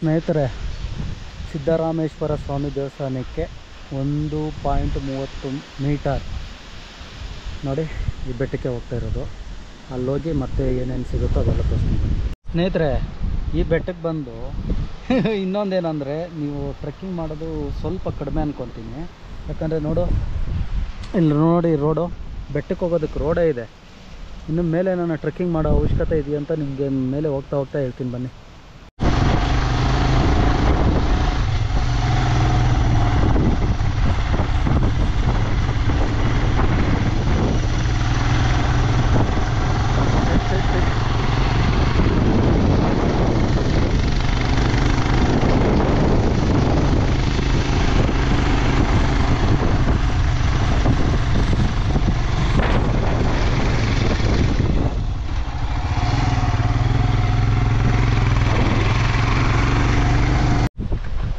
ಸ್ನೇಹಿತರೆ, ಸಿದ್ದರಾಮೇಶ್ವರ ಸ್ವಾಮಿ ದೇವಸ್ಥಾನಕ್ಕೆ 1.30 ಮೀಟರ್ ನೋಡಿ ಈ ಬೆಟ್ಟಕ್ಕೆ ಹೋಗ್ತಾ ಇರೋದು. ಅಲ್ಲೋಗಿ ಮತ್ತೆ ಏನೇನು ಸಿಗುತ್ತೋ ಅದೆಲ್ಲ ತೋರಿಸ್ತೀನಿ. ಸ್ನೇಹಿತರೆ, ಈ ಬೆಟ್ಟಕ್ಕೆ ಬಂದು ಇನ್ನೊಂದೇನೆಂದರೆ ನೀವು ಟ್ರೆಕ್ಕಿಂಗ್ ಮಾಡೋದು ಸ್ವಲ್ಪ ಕಡಿಮೆ ಅಂದ್ಕೊತೀನಿ. ಯಾಕಂದರೆ ಇಲ್ಲಿ ನೋಡಿ ರೋಡು, ಬೆಟ್ಟಕ್ಕೆ ಹೋಗೋದಕ್ಕೆ ರೋಡೇ ಇದೆ. ಇನ್ನು ಮೇಲೆ ನಾನು ಟ್ರೆಕ್ಕಿಂಗ್ ಮಾಡೋ ಅವಶ್ಯಕತೆ ಇದೆಯಾ ಅಂತ ನಿಮಗೆ ಮೇಲೆ ಹೋಗ್ತಾ ಹೇಳ್ತೀನಿ ಬನ್ನಿ.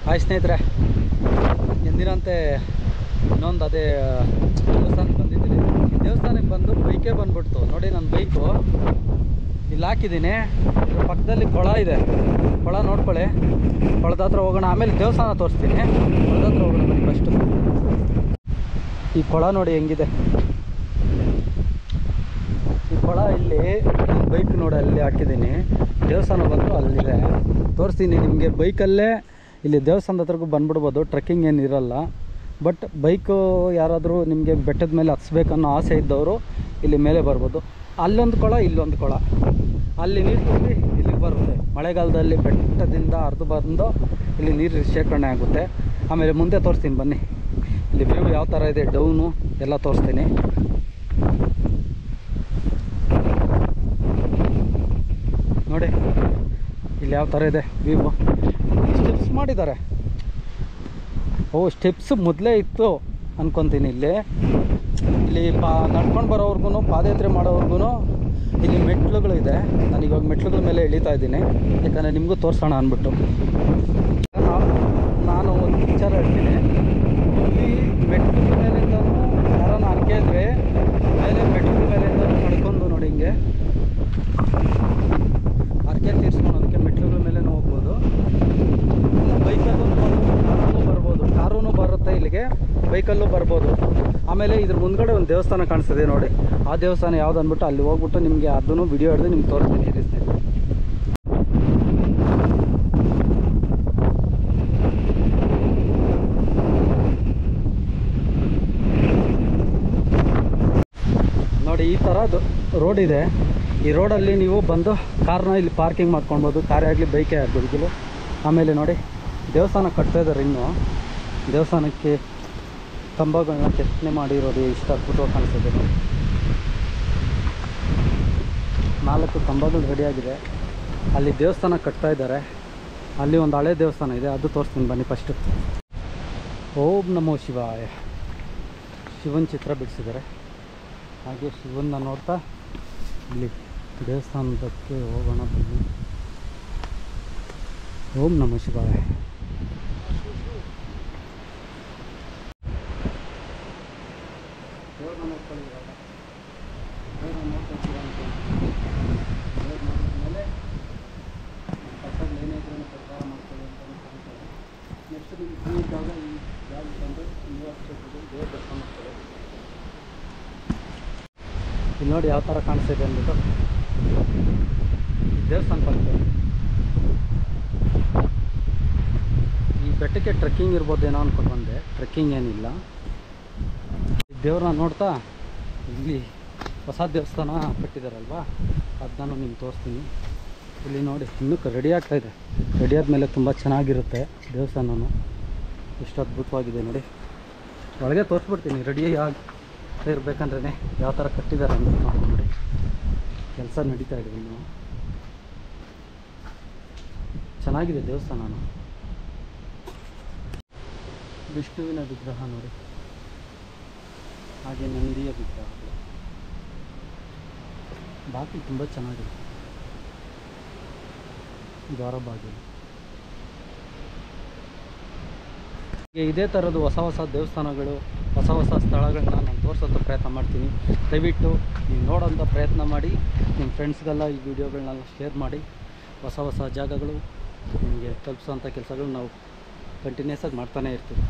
ಹಾಯ್ ಸ್ನೇಹಿತರೆ, ಎಂದಿನಂತೆ ಇನ್ನೊಂದು ಅದೇ ದೇವಸ್ಥಾನಕ್ಕೆ ಬಂದಿದ್ದೀನಿ. ಈ ದೇವಸ್ಥಾನಕ್ಕೆ ಬಂದು ಬೈಕೇ ಬಂದ್ಬಿಡ್ತು ನೋಡಿ. ನನ್ನ ಬೈಕು ಇಲ್ಲಿ ಹಾಕಿದ್ದೀನಿ. ಇದ್ರ ಪಕ್ಕದಲ್ಲಿ ಕೊಳ ಇದೆ, ಕೊಳ ನೋಡ್ಕೊಳ್ಳಿ. ಕೊಳದ ಹತ್ರ ಹೋಗೋಣ, ಆಮೇಲೆ ದೇವಸ್ಥಾನ ತೋರಿಸ್ತೀನಿ. ಕೊಳದ ಹತ್ರ ಹೋಗೋಣ ಬನ್ನಿ ಫಸ್ಟು. ಈ ಕೊಳ ನೋಡಿ ಹೆಂಗಿದೆ. ಈ ಕೊಳ ಇಲ್ಲಿ ನನ್ನ ಬೈಕ್ ನೋಡಿ ಅಲ್ಲಿ ಹಾಕಿದ್ದೀನಿ. ದೇವಸ್ಥಾನ ಬಂದು ಅಲ್ಲಿದೆ, ತೋರಿಸ್ತೀನಿ ನಿಮಗೆ. ಬೈಕಲ್ಲೇ ಇಲ್ಲಿ ದೇವಸ್ಥಾನದ ಹತ್ರಕ್ಕೂ ಬಂದ್ಬಿಡ್ಬೋದು, ಟ್ರೆಕ್ಕಿಂಗ್ ಏನು ಇರೋಲ್ಲ. ಬಟ್ ಬೈಕು ಯಾರಾದರೂ ನಿಮಗೆ ಬೆಟ್ಟದ ಮೇಲೆ ಹತ್ಸ್ಬೇಕನ್ನೋ ಆಸೆ ಇದ್ದವರು ಇಲ್ಲಿ ಮೇಲೆ ಬರ್ಬೋದು. ಅಲ್ಲೊಂದು ಕೊಳ, ಇಲ್ಲೊಂದು ಕೊಳ. ಅಲ್ಲಿ ನೀರು ತುಂಬಿ ಇಲ್ಲಿಗೆ ಬರುತ್ತೆ. ಮಳೆಗಾಲದಲ್ಲಿ ಬೆಟ್ಟದಿಂದ ಹರಿದು ಬಂದು ಇಲ್ಲಿ ನೀರು ಶೇಖರಣೆ ಆಗುತ್ತೆ. ಆಮೇಲೆ ಮುಂದೆ ತೋರಿಸ್ತೀನಿ ಬನ್ನಿ. ಇಲ್ಲಿ ವ್ಯೂ ಯಾವ ಥರ ಇದೆ, ಡೌನು ಎಲ್ಲ ತೋರಿಸ್ತೀನಿ. ನೋಡಿ ಇಲ್ಲಿ ಯಾವ ಥರ ಇದೆ ವ್ಯೂ. ಸ್ಟೆಪ್ಸ್ ಮಾಡಿದ್ದಾರೆ. ಸ್ಟೆಪ್ಸ್ ಮೊದಲೇ ಇತ್ತು ಅಂದ್ಕೊತೀನಿ. ಇಲ್ಲಿ ನಡ್ಕೊಂಡು ಬರೋವ್ರಿಗೂ, ಪಾದಯಾತ್ರೆ ಮಾಡೋವ್ರಿಗೂ ಇಲ್ಲಿ ಮೆಟ್ಲುಗಳಿದೆ. ನಾನು ಇವಾಗ ಮೆಟ್ಲುಗಳ ಮೇಲೆ ಇಳಿತಾ ಇದ್ದೀನಿ, ಯಾಕಂದರೆ ನಿಮಗೂ ತೋರಿಸೋಣ ಅಂದ್ಬಿಟ್ಟು. ನಾನು ಒಂದು ವಿಚಾರ ಹೇಳ್ತೀನಿ. ಇಲ್ಲಿ ಮೆಟ್ಲುಗಳ ಮೇಲಿಂದನೂ ಯಾರನ್ನ ಹರಕೆ ಇದ್ರೆ ಮೇಲೆ ಮೆಟ್ಲುಗಳ ಮೇಲಿಂದ ನಡ್ಕೊಂಡು ನೋಡಿ ಹಿಂಗೆ ಹರಕೆ ತೀರಿಸ್ಕೊಳೋದಕ್ಕೆ ಮೆಟ್ಲುಗಳ ಮೇಲೇ ಹೋಗ್ಬೋದು. ಬೈಕಲ್ಲೂ ಬರ್ಬೋದು, ಕಾರೂ ಬರುತ್ತೆ ಇಲ್ಲಿಗೆ, ಬೈಕಲ್ಲೂ ಬರ್ಬೋದು. ಆಮೇಲೆ ಇದ್ರ ಮುಂದ್ಗಡೆ ಒಂದು ದೇವಸ್ಥಾನ ಕಾಣಿಸ್ತದೆ ನೋಡಿ. ಆ ದೇವಸ್ಥಾನ ಯಾವ್ದು ಅಂದ್ಬಿಟ್ಟು ಅಲ್ಲಿ ಹೋಗ್ಬಿಟ್ಟು ನಿಮಗೆ ಅದನ್ನು ವಿಡಿಯೋ ಹಿಡಿದು ನಿಮ್ಗೆ ತೋರಿಸ್ತೀನಿ ಇರಿ ಸ್ನೇಹಿತರೆ. ನೋಡಿ ಈ ಥರ ರೋಡ್ ಇದೆ. ಈ ರೋಡಲ್ಲಿ ನೀವು ಬಂದು ಕಾರ್ನ ಇಲ್ಲಿ ಪಾರ್ಕಿಂಗ್ ಮಾಡ್ಕೊಳ್ಬೋದು. ಕಾರೇ ಆಗಲಿ ಬೈಕೇ ಆಗ್ಬೋದು. ಆಮೇಲೆ ನೋಡಿ ದೇವಸ್ಥಾನ ಕಟ್ತಾ ಇದ್ದಾರೆ. ಇನ್ನು ದೇವಸ್ಥಾನಕ್ಕೆ ಕಂಬಗಳನ್ನ ಕೆತ್ತನೆ ಮಾಡಿರೋದು ಇಷ್ಟು ಅದ್ಭುತವಾಗಿ ಕಾಣಿಸ್ತದೆ ನೋಡಿ. 4 ಕಂಬಗಳು ರೆಡಿಯಾಗಿದೆ. ಅಲ್ಲಿ ದೇವಸ್ಥಾನ ಕಟ್ತಾ ಇದ್ದಾರೆ. ಅಲ್ಲಿ ಒಂದು ಹಳೆ ದೇವಸ್ಥಾನ ಇದೆ, ಅದು ತೋರಿಸ್ತೀನಿ ಬನ್ನಿ ಫಸ್ಟು. ಓಂ ನಮೋ ಶಿವಾಯ, ಶಿವನ ಚಿತ್ರ ಬಿಡಿಸಿದ್ದಾರೆ. ಹಾಗೆ ಶಿವನ್ನ ನೋಡ್ತಾ ಇಲ್ಲಿ ದೇವಸ್ಥಾನದಕ್ಕೆ ಹೋಗೋಣ ಬನ್ನಿ. ಓಂ ನಮೋ ಶಿವಾಯ. ನೆಕ್ಸ್ಟ್ ನಿಮಗೆ ಫ್ರೀ ಇದ್ದಾಗ ಈ ಜಾಗ ಬಂದು ದೇವ್ರ ದರ್ಶನ ಮಾಡ್ಕೊಳ್ಳಿ. ಇಲ್ಲಿ ನೋಡಿ ಯಾವ ಥರ ಕಾಣಿಸ್ತಿದೆ ಅಂದ್ಬಿಟ್ಟು ದೇವಸ್ಥಾನ ಕಾಣಿಸ್ತದೆ. ಈ ಬೆಟ್ಟಕ್ಕೆ ಟ್ರೆಕ್ಕಿಂಗ್ ಇರ್ಬೋದೇನೋ ಅಂದ್ಕೊಂಡು ಬಂದೆ, ಟ್ರೆಕ್ಕಿಂಗ್ ಏನಿಲ್ಲ. ದೇವ್ರನ್ನ ನೋಡ್ತಾ ಇಲ್ಲಿ ಹೊಸ ದೇವಸ್ಥಾನ ಕಟ್ಟಿದಾರಲ್ವ, ಅದನ್ನು ನಿಮ್ಗೆ ತೋರಿಸ್ತೀನಿ. ಇಲ್ಲಿ ನೋಡಿ ಇನ್ನೂ ರೆಡಿ ಆಗ್ತಾಯಿದೆ. ರೆಡಿ ಆದಮೇಲೆ ತುಂಬ ಚೆನ್ನಾಗಿರುತ್ತೆ ದೇವಸ್ಥಾನವೂ. ಎಷ್ಟು ಅದ್ಭುತವಾಗಿದೆ ನೋಡಿ. ಒಳಗೆ ತೋರಿಸ್ಬಿಡ್ತೀನಿ ರೆಡಿ ಆಗಿ ಇರಬೇಕಂದ್ರೆ ಯಾವ ಥರ ಕಟ್ಟಿದ್ದಾರೆ ಅಂತ ನೋಡಿ. ಕೆಲಸ ನಡೀತಾ ಇದೆ ಇನ್ನು. ಚೆನ್ನಾಗಿದೆ ದೇವಸ್ಥಾನ. ವಿಷ್ಣುವಿನ ವಿಗ್ರಹ ನೋಡಿ, ಹಾಗೆ ನಂದಿಯ ವಿಗ್ರಹ. ಬಾಗಿಲು ತುಂಬ ಚೆನ್ನಾಗಿದೆ, ದ್ವಾರ ಬಾಗಿಲು. ಇದೇ ಥರದ್ದು ಹೊಸ ದೇವಸ್ಥಾನಗಳು, ಹೊಸ ಸ್ಥಳಗಳನ್ನ ನಾನು ತೋರಿಸೋದು ಪ್ರಯತ್ನ ಮಾಡ್ತೀನಿ. ದಯವಿಟ್ಟು ನೀವು ನೋಡೋಂಥ ಪ್ರಯತ್ನ ಮಾಡಿ, ನಿಮ್ಮ ಫ್ರೆಂಡ್ಸ್ಗೆಲ್ಲ ಈ ವಿಡಿಯೋಗಳನ್ನೆಲ್ಲ ಶೇರ್ ಮಾಡಿ. ಹೊಸ ಜಾಗಗಳು, ನಿಮಗೆ ತಲುಪಿಸೋಂಥ ಕೆಲಸಗಳು ನಾವು ಕಂಟಿನ್ಯೂಸ್ ಆಗಿ ಮಾಡ್ತಾನೇ ಇರ್ತೀವಿ.